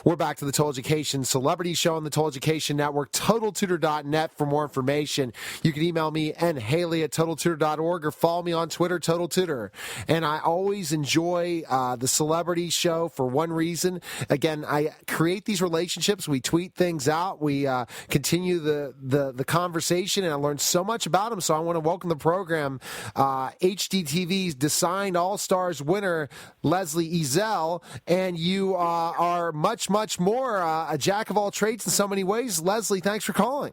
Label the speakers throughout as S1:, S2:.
S1: We're back to the Total Education Celebrity Show on the Total Education Network, TotalTutor.net for more information. You can email me and Haley at TotalTutor.org or follow me on Twitter, Total Tutor. And I always enjoy the Celebrity Show for one reason. Again, I create these relationships. We tweet things out. We continue the conversation, and I learned so much about them. So I want to welcome the program, HGTV's Designed All-Stars winner, Leslie Ezelle, and you are much, much more a jack of all trades in so many ways. Leslie, thanks for calling.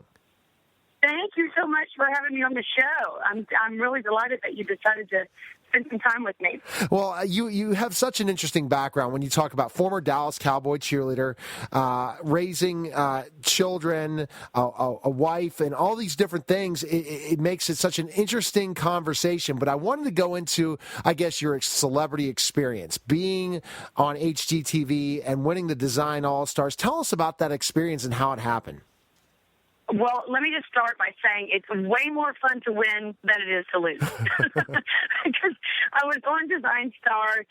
S2: Thank you so much for having me on the show. I'm really delighted that you decided to spend some time with me.
S1: Well, you have such an interesting background when you talk about former Dallas Cowboy cheerleader, raising children, a wife, and all these different things. It makes it such an interesting conversation. But I wanted to go into, I guess, your celebrity experience, being on HGTV and winning the Design All-Stars. Tell us about that experience and how it happened.
S2: Well, let me just start by saying it's way more fun to win than it is to lose. Because I was on Design Star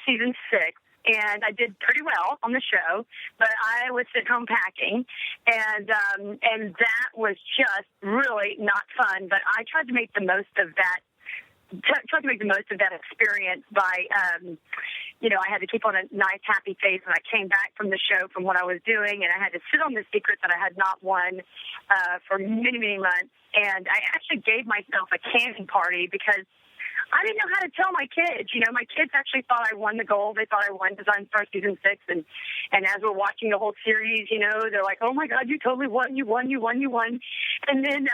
S2: season 6, and I did pretty well on the show, but I was at home packing, and that was just really not fun. But I tried to make the most of that. Experience by, I had to keep on a nice, happy face when I came back from the show from what I was doing, and I had to sit on the secret that I had not won for many, many months. And I actually gave myself a candy party because I didn't know how to tell my kids. My kids actually thought I won the gold. They thought I won Design Star season 6. And as we're watching the whole series, they're like, oh, my God, you totally won. You won. And then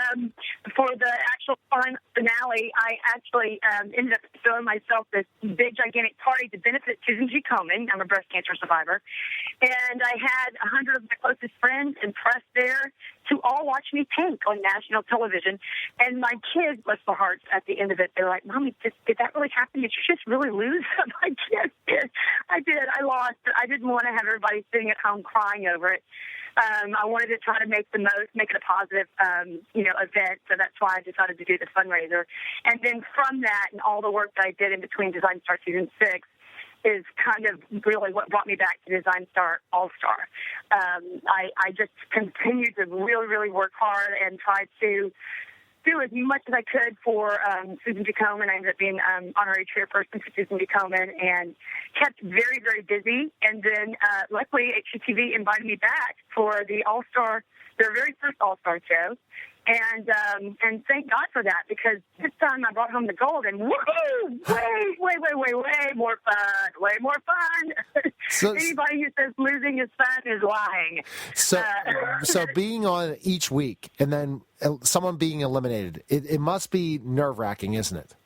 S2: for the actual finale, I actually ended up throwing myself this big, gigantic party to benefit Susan G. Komen. I'm a breast cancer survivor. And I had 100 of my closest friends and press there to all watch me tank on national television. And my kids, bless their hearts, at the end of it, they're like, Mommy, did that really happen? Did you just really lose? I'm like, yes, I did. I lost. I didn't want to have everybody sitting at home crying over it. I wanted to try to make it a positive, event. So that's why I decided to do the fundraiser. And then from that and all the work that I did in between Design Star season 6 is kind of really what brought me back to Design Star All-Star. I just continued to really, really work hard and try to do as much as I could for Susan G. Komen. I ended up being Honorary Chairperson for Susan G. Komen and kept very, very busy. And then luckily HGTV invited me back for the All-Star, their very first All-Star show. And thank God for that, because this time I brought home the gold, and woohoo! Way more fun. Way more fun. So, anybody who says losing is fun is lying.
S1: So being on each week and then someone being eliminated, it must be nerve-wracking, isn't it?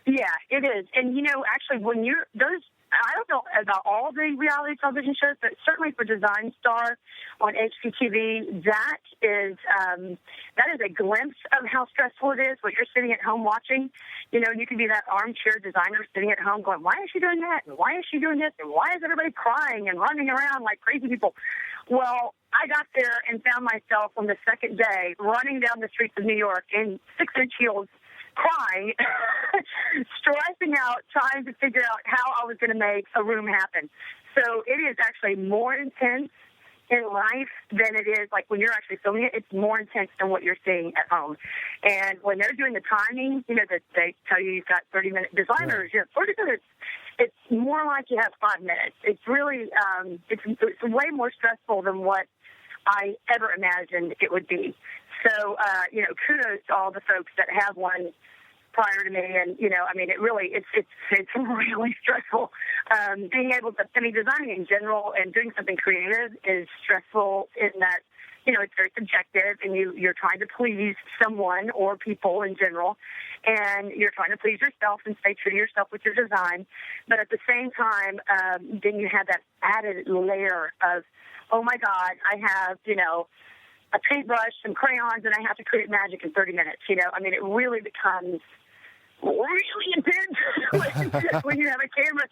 S2: Yeah, it is. And, actually, when you're those, I don't know about all the reality television shows, but certainly for Design Star on HGTV, that is a glimpse of how stressful it is when you're sitting at home watching. You can be that armchair designer sitting at home going, why is she doing that? And why is she doing this? And why is everybody crying and running around like crazy people? Well, I got there and found myself on the second day running down the streets of New York in 6-inch heels, crying, stressing out, trying to figure out how I was going to make a room happen. So it is actually more intense in life than it is, like when you're actually filming it, it's more intense than what you're seeing at home. And when they're doing the timing, that they tell you you've got 30-minute designers, you have 30 minutes. It's more like you have 5 minutes. It's really, it's way more stressful than what I ever imagined it would be. So, kudos to all the folks that have won prior to me, and it really it's really stressful. Being able to, designing in general and doing something creative is stressful in that it's very subjective, and you're trying to please someone or people in general, and you're trying to please yourself and stay true to yourself with your design. But at the same time, then you have that added layer of, oh my God, I have a paintbrush, some crayons, and I have to create magic in 30 minutes. It really becomes really intense when you have a camera.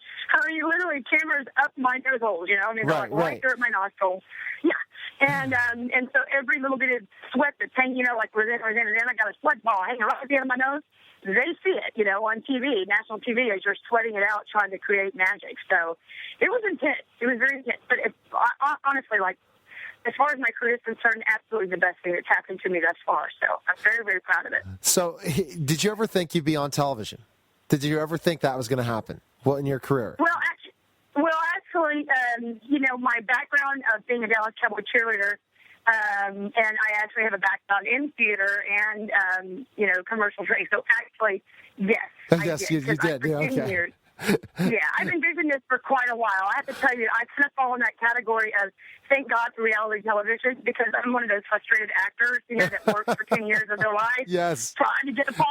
S2: Literally, cameras up my nose holes, right there at my nostrils. Yeah. And so every little bit of sweat that's hanging, like within, and then I got a sweat ball hanging right at the end of my nose. They see it, on TV, national TV, as you're sweating it out trying to create magic. So it was intense. It was very intense. But honestly, like, as far as my career is concerned, absolutely the best thing that's happened to me thus far. So I'm very, very proud of it.
S1: So did you ever think you'd be on television? Did you ever think that was going to happen? Well, in your career?
S2: Well, actually, my background of being a Dallas Cowboys cheerleader, and I actually have a background in theater and, commercial training. So actually, yes.
S1: Yes, you did. Yeah, okay.
S2: Years, yeah, I've been doing this for quite a while. I have to tell you, I kind of fall in that category of thank God for reality television, because I'm one of those frustrated actors, that works for 10 years of their life.
S1: Yes.
S2: Trying to get a part.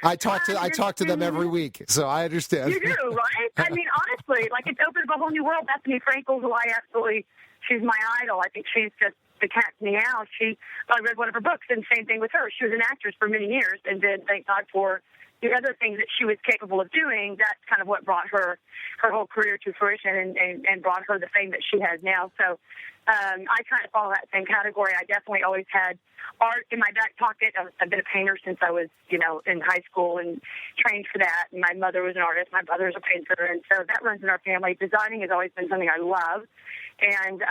S1: I talk to them every week, so I understand.
S2: You do, right? I mean, honestly, like, it's opened up a whole new world. Bethany Frankel, who she's my idol. I think she's just the cat's meow. I read one of her books, and same thing with her. She was an actress for many years, and then thank God for the other things that she was capable of doing. That's kind of what brought her whole career to fruition and brought her the fame that she has now. So I kind of follow that same category. I definitely always had art in my back pocket. I've been a painter since I was, in high school and trained for that. And my mother was an artist. My brother is a painter. And so that runs in our family. Designing has always been something I love. And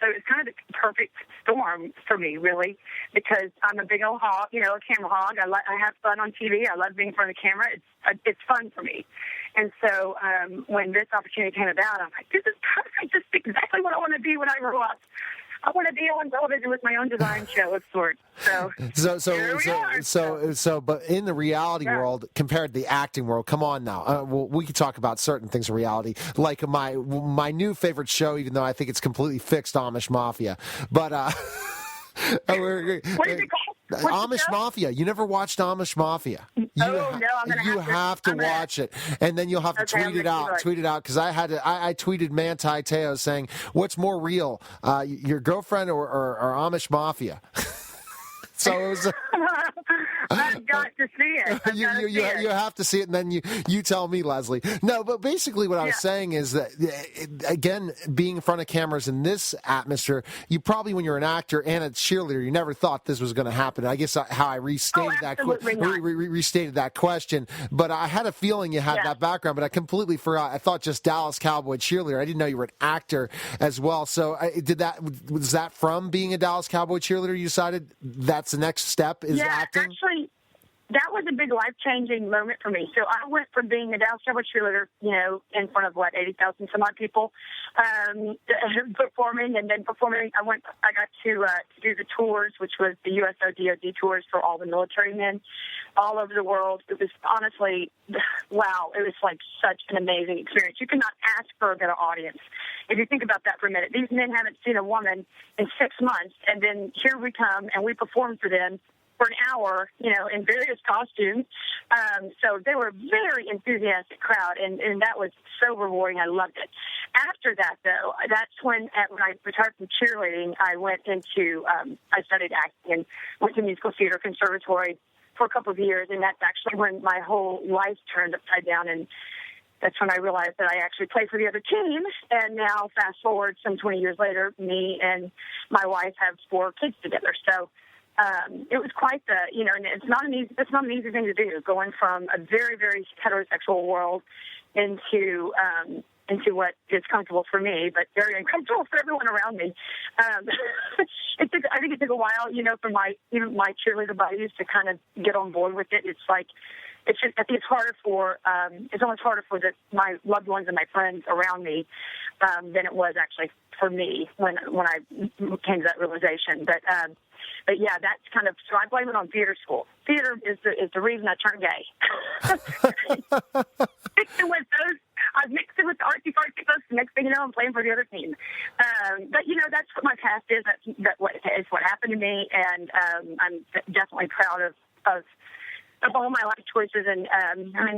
S2: so it's kind of the perfect storm for me, really, because I'm a big old hog, a camera hog. I have fun on TV. I love being in front of the camera. It's fun for me. And so when this opportunity came about, I'm like, this is perfect. This is exactly what I want to be when I grow up. I want to be on television with my own design show of sorts. So
S1: but in the reality world, compared to the acting world, come on now. We could talk about certain things in reality, like my new favorite show, even though I think it's completely fixed, Amish Mafia. But
S2: what is it called?
S1: Amish Mafia. You never watched Amish Mafia. You have to watch it, and then you'll have to tweet it out. Tweet it out, because I tweeted Manti Te'o saying, "What's more real, your girlfriend or Amish Mafia?" So it was.
S2: I've got to see it.
S1: You have to see it, and then you tell me, Leslie. No, but basically what I was saying is that, again, being in front of cameras in this atmosphere, you probably, when you're an actor and a cheerleader, you never thought this was going to happen. I guess how I restated that question, but I had a feeling you had that background, but I completely forgot. I thought just Dallas Cowboy cheerleader. I didn't know you were an actor as well. So was that from being a Dallas Cowboy cheerleader? You decided that's the next step is acting?
S2: Actually, that was a big life-changing moment for me. So I went from being a Dallas Cowboys cheerleader, in front of 80,000 some odd people, performing, and then performing. I got to do the tours, which was the USO DoD tours for all the military men all over the world. It was honestly, wow! It was like such an amazing experience. You cannot ask for a better audience. If you think about that for a minute, these men haven't seen a woman in 6 months, and then here we come and we perform for them for an hour, in various costumes. So they were a very enthusiastic crowd, and that was so rewarding. I loved it. After that, though, that's when I retired from cheerleading, I went into, I studied acting and went to musical theater conservatory for a couple of years, and that's actually when my whole life turned upside down, and that's when I realized that I actually played for the other team. And now, fast forward some 20 years later, me and my wife have 4 kids together. So it was quite the, and it's not an easy thing to do, going from a very, very heterosexual world into what is comfortable for me, but very uncomfortable for everyone around me. I think it took a while, for my cheerleader buddies to kind of get on board with it. I think it's harder for, it's almost harder for my loved ones and my friends around me than it was actually for me when I came to that realization. But yeah, that's kind of, so I blame it on theater school. Theater is the reason I turned gay. I've mixed it with the artsy-fartsy folks. The next thing you know, I'm playing for the other team. But, that's what my past is. That's what happened to me, and I'm definitely proud of all my life choices. And,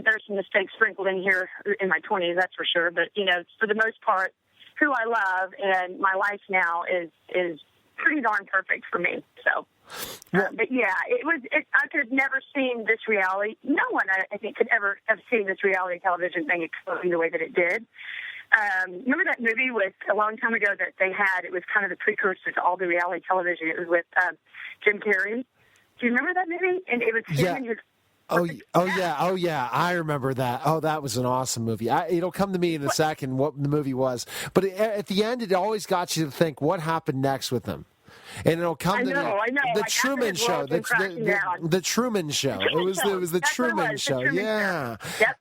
S2: there's some mistakes sprinkled in here in my 20s, that's for sure. But, for the most part, who I love and my life now is pretty darn perfect for me. So, but yeah, I could have never seen this reality. No one, I think, could ever have seen this reality television thing exploding the way that it did. Remember that movie a long time ago that they had? It was kind of the precursor to all the reality television. It was with Jim Carrey. Do you remember that movie? And it was him and his
S1: Oh yeah. I remember that. Oh, that was an awesome movie. It'll come to me in a second what the movie was, but at the end, it always got you to think what happened next with them. And it'll come to me.
S2: I know.
S1: The
S2: like,
S1: Truman Show. The Truman Show. It was the Truman Show. Yeah.
S2: Yep.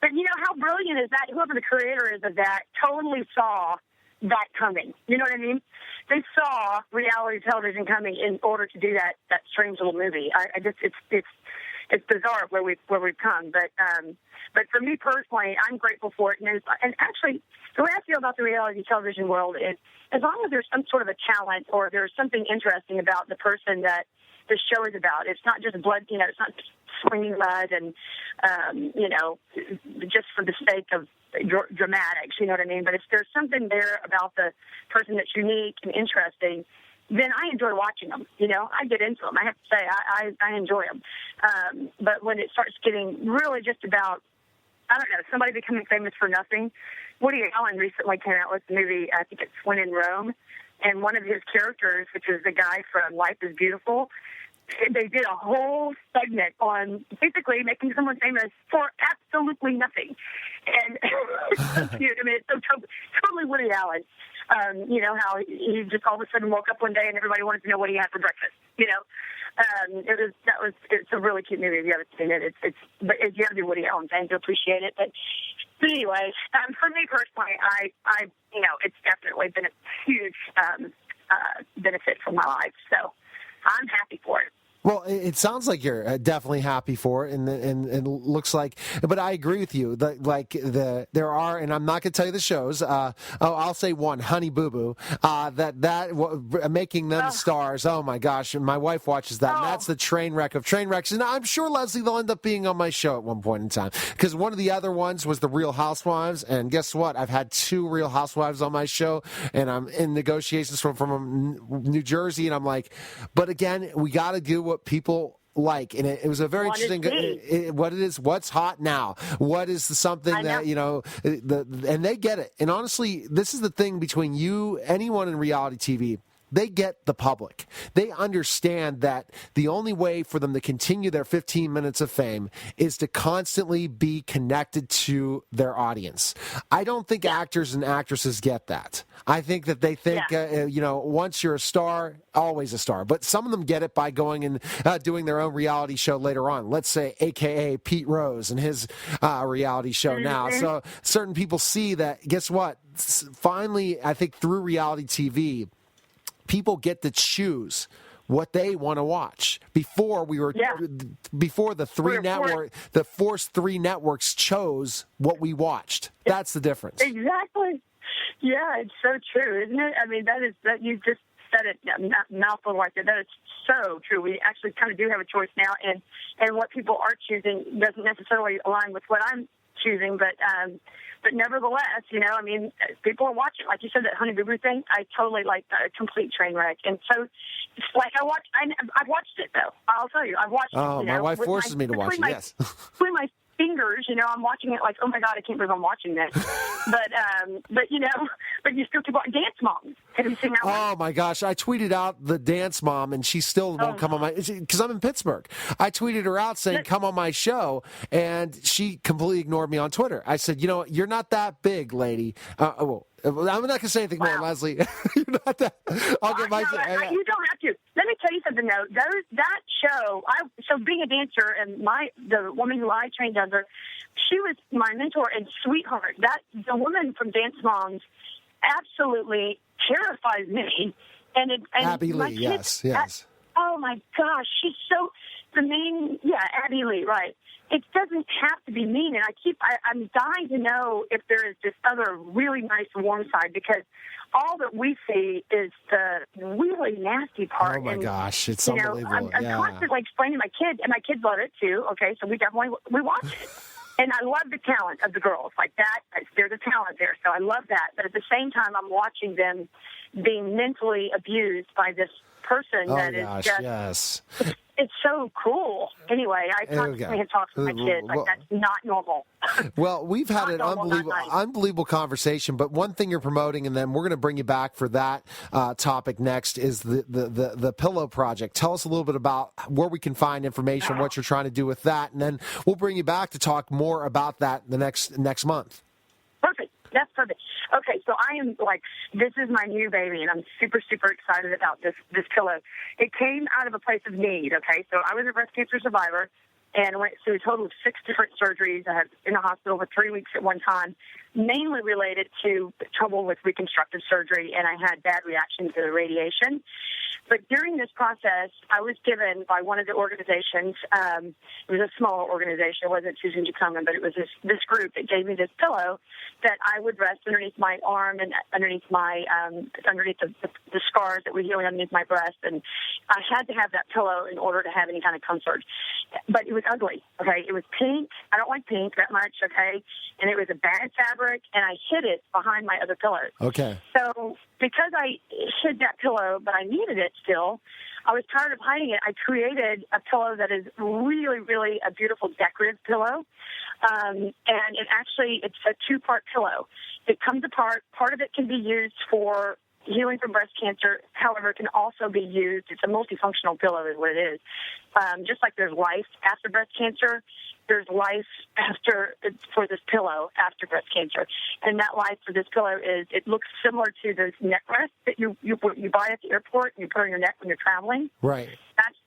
S2: But you know how brilliant is that? Whoever the creator is of that totally saw that coming. You know what I mean? They saw reality television coming in order to do that strange little movie. It's bizarre where we've come, but for me personally, I'm grateful for it. And actually, the way I feel about the reality television world is, as long as there's some sort of a talent or there's something interesting about the person that the show is about, it's not just blood. You know, it's not swinging mud and just for the sake of dramatics. You know what I mean? But if there's something there about the person that's unique and interesting, then I enjoy watching them. You know, I get into them. I have to say, I enjoy them. But when it starts getting really just about, I don't know, somebody becoming famous for nothing. Woody Allen recently came out with the movie, I think it's When in Rome, and one of his characters, which is the guy from Life is Beautiful, they did a whole segment on basically making someone famous for absolutely nothing. And I mean, it's so totally Woody Allen. You know, how he just all of a sudden woke up one day and everybody wanted to know what he had for breakfast. You know, it's a really cute movie if you haven't seen it. But if you have to be Woody Allen fans, you'll appreciate it. But anyway, for me personally, I it's definitely been a huge benefit for my life. So I'm happy for it.
S1: Well, it sounds like you're definitely happy for it, and it looks like. But I agree with you. There are, and I'm not going to tell you the shows. I'll say one, Honey Boo Boo. Making them stars. Oh my gosh, my wife watches that. And that's the train wreck of train wrecks. And I'm sure, Leslie, they'll end up being on my show at one point in time, because one of the other ones was the Real Housewives, and guess what? I've had 2 Real Housewives on my show, and I'm in negotiations from New Jersey, and I'm like, but again, we got to do what people like, and it was a very interesting what it is, what's hot now, what is something that and they get it. And honestly, this is the thing between anyone in reality TV. They get the public. They understand that the only way for them to continue their 15 minutes of fame is to constantly be connected to their audience. I don't think actors and actresses get that. I think that they think, once you're a star, always a star. But some of them get it by going and doing their own reality show later on. Let's say, a.k.a. Pete Rose and his reality show now. So certain people see that, guess what? Finally, I think through reality TV, people get to choose what they want to watch. Before the first 3 networks chose what we watched. That's the difference.
S2: Exactly. Yeah, it's so true, isn't it? I mean, that you just said it, mouthful like that. That is so true. We actually kind of do have a choice now, and what people are choosing doesn't necessarily align with what I'm choosing, but nevertheless, I mean, people are watching. Like you said, that Honey Boo Boo thing, I totally like a complete train wreck. And so, it's like I've watched it, though. I'll tell you, I've watched it.
S1: Oh, my wife forces me to watch it, yes.
S2: Between my fingers, I'm watching it like, oh my God, I can't believe I'm watching this. but you still keep watching Dance Moms. Have you seen that one?
S1: Oh my gosh, I tweeted out the Dance Mom, and she still won't come on my, because I'm in Pittsburgh. I tweeted her out saying, come on my show, and she completely ignored me on Twitter. I said, you're not that big, lady. I'm not going to say anything more, Leslie. You're not that. I'll get my.
S2: You don't have to. Let me tell you something, though. That show, so being a dancer, and the woman who I trained under, she was my mentor and sweetheart. The woman from Dance Moms absolutely terrifies me. And
S1: Abby Lee, yes.
S2: Oh my gosh, she's so Abby Lee, right? It doesn't have to be mean, and I'm dying to know if there is this other really nice warm side, because all that we see is the really nasty part.
S1: Oh my gosh, it's unbelievable.
S2: I'm constantly explaining to my kids, and my kids love it too. Okay, so we watch it. And I love the talent of the girls. Like that, there's a talent there, so I love that. But at the same time, I'm watching them being mentally abused by this person that is just...
S1: yes.
S2: it's so cool. Anyway, I constantly have talks with my kids. Like, that's not normal.
S1: Well, we've had an unbelievable conversation, but one thing you're promoting, and then we're going to bring you back for that topic next, is the pillow project. Tell us a little bit about where we can find information, what you're trying to do with that, and then we'll bring you back to talk more about that the next month.
S2: Perfect. That's perfect. Okay, so I am this is my new baby, and I'm super, super excited about this pillow. It came out of a place of need, okay? So I was a breast cancer survivor and went through a total of 6 different surgeries. I was in the hospital for 3 weeks at one time, mainly related to trouble with reconstructive surgery, and I had bad reactions to the radiation. But during this process, I was given by one of the organizations, it was a small organization, it wasn't Susan G. Komen, but it was this group that gave me this pillow that I would rest underneath my arm and underneath my underneath the scars that were healing underneath my breast. And I had to have that pillow in order to have any kind of comfort. But it was ugly, okay? It was pink. I don't like pink that much, okay? And it was a bad fabric, and I hid it behind my other pillows.
S1: Okay.
S2: So because I hid that pillow, but I needed it still, I was tired of hiding it. I created a pillow that is really, really a beautiful decorative pillow. And it's a 2-part pillow. It comes apart. Part of it can be used for healing from breast cancer. However, it can also be used, it's a multifunctional pillow is what it is. Just like there's life after breast cancer, there's life for this pillow after breast cancer. And that life for this pillow is, it looks similar to those neck rests that you buy at the airport and you put on your neck when you're traveling.
S1: Right.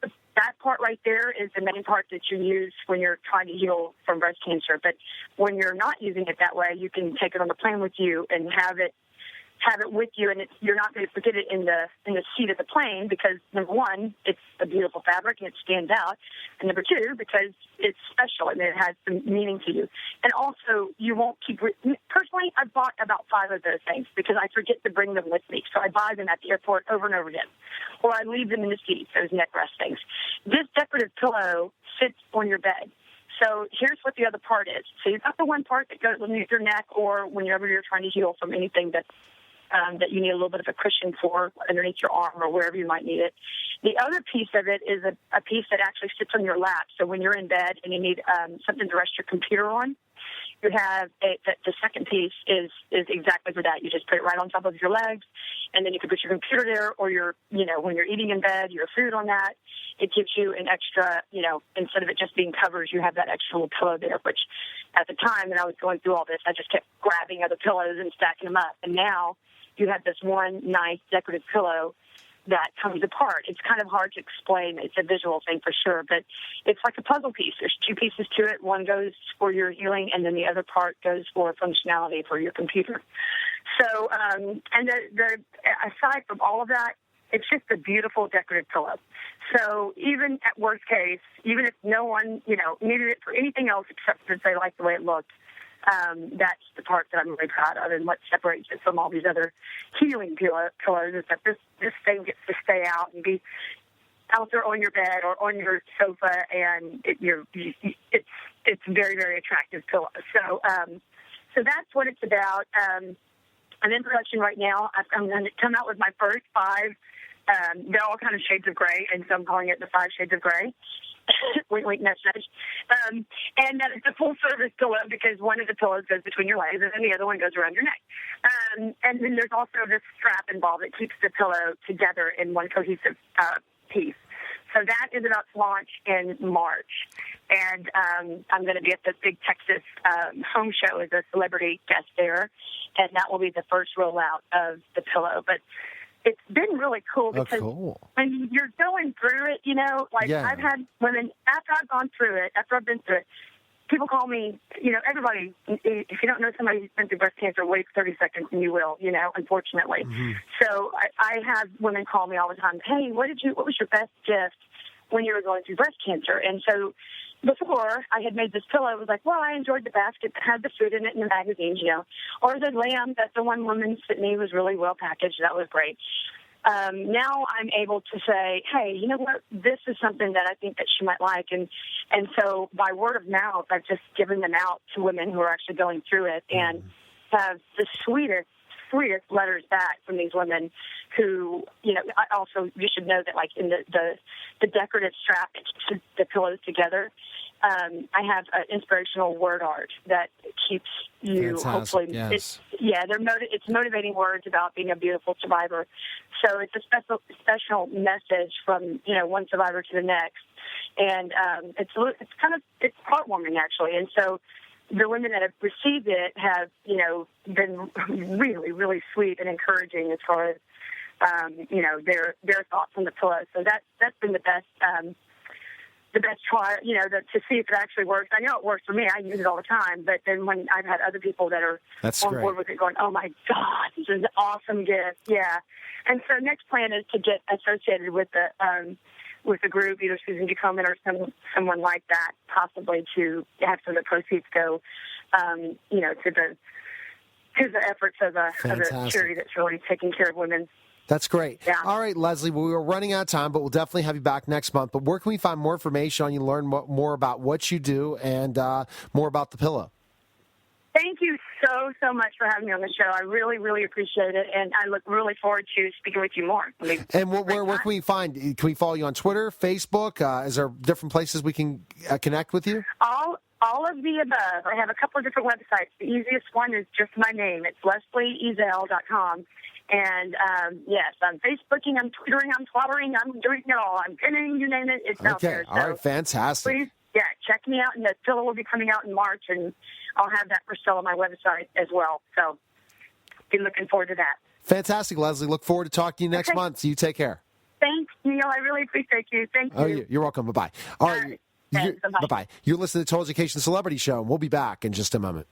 S2: That part right there is the main part that you use when you're trying to heal from breast cancer. But when you're not using it that way, you can take it on the plane with you and have it with you, and you're not going to forget it in the seat of the plane because, number one, it's a beautiful fabric and it stands out, and number two, because it's special and it has some meaning to you. And also, you won't keep personally, I bought about 5 of those things because I forget to bring them with me, so I buy them at the airport over and over again, or I leave them in the seat, those neck rest things. This decorative pillow sits on your bed. So here's what the other part is. So you've got the one part that goes underneath your neck or whenever you're trying to heal from anything that you need a little bit of a cushion for underneath your arm or wherever you might need it. The other piece of it is a piece that actually sits on your lap. So when you're in bed and you need something to rest your computer on, you have the second piece is exactly for that. You just put it right on top of your legs, and then you can put your computer there, or when you're eating in bed, your food on that. It gives you an extra, instead of it just being covers, you have that extra little pillow there, which at the time when I was going through all this, I just kept grabbing other pillows and stacking them up. And now you have this one nice decorative pillow that comes apart. It's kind of hard to explain. It's a visual thing for sure, but it's like a puzzle piece. There's 2 pieces to it. One goes for your healing, and then the other part goes for functionality for your computer. So, and aside from all of that, it's just a beautiful decorative pillow. So even at worst case, even if no one, needed it for anything else except that they like the way it looked, that's the part that I'm really proud of, and what separates it from all these other healing pillows is that this thing gets to stay out and be out there on your bed or on your sofa, and it's very, very attractive pillow. So that's what it's about. I'm in production right now. I'm going to come out with my first 5. They're all kind of shades of gray, and so I'm calling it the 5 Shades of Gray. Wink, wink, nudge, nudge. And that it's a full-service pillow because one of the pillows goes between your legs and then the other one goes around your neck. And then there's also this strap involved that keeps the pillow together in one cohesive piece. So that is about to launch in March. And I'm going to be at the big Texas home show as a celebrity guest there, and that will be the first rollout of the pillow. But it's been really cool because when you're going through it, I've had women, after I've gone through it, after I've been through it, people call me, everybody, if you don't know somebody who's been through breast cancer, wait 30 seconds and you will, unfortunately. Mm-hmm. So I have women call me all the time, hey, what was your best gift when you were going through breast cancer? And so before I had made this pillow, it was like, well, I enjoyed the basket that had the food in it and the magazines, or the lamb that the one woman sent me was really well packaged. That was great. Now I'm able to say, hey, you know what? This is something that I think that she might like. And so by word of mouth, I've just given them out to women who are actually going through it and have the sweetest sweetest letters back from these women who, also you should know that like in the decorative strap that keeps the pillows together, I have inspirational word art that keeps you
S1: Fantastic,
S2: hopefully.
S1: yes.
S2: It's motivating words about being a beautiful survivor. So it's a special message from one survivor to the next, and it's heartwarming actually. And so the women that have received it have been really, really sweet and encouraging as far as their thoughts on the pillow. So that's been the best. The best try, to see if it actually works. I know it works for me. I use it all the time. But then when I've had other people that are on board with it going, oh, my God, this is an awesome gift. Yeah. And so next plan is to get associated with the group, either Susan Komen or someone like that, possibly to have some of the proceeds go, to the efforts of a charity that's really taking care of women.
S1: That's great.
S2: Yeah.
S1: All right, Leslie, well, we were running out of time, but we'll definitely have you back next month. But where can we find more information on you, learn more about what you do, and more about the pillow?
S2: Thank you so much for having me on the show. I really, really appreciate it, and I look really forward to speaking with you more.
S1: And where can we find? Can we follow you on Twitter, Facebook? Is there different places we can connect with you?
S2: All of the above. I have a couple of different websites. The easiest one is just my name. It's LeslieEzelle.com. And, yes, I'm Facebooking, I'm Twittering, I'm twattering, I'm doing it all. I'm pinning, you name it, it's out there.
S1: All right, fantastic.
S2: Please, check me out. And the pillow will be coming out in March, and I'll have that for sale on my website as well. So be looking forward to that.
S1: Fantastic, Leslie. Look forward to talking to you next month. You take care.
S2: Thanks, Neil. I really appreciate you. Thank you.
S1: Oh, you're welcome. Bye-bye. All right.
S2: Bye-bye.
S1: Bye-bye. You're listening to the Total Education Celebrity Show, and we'll be back in just a moment.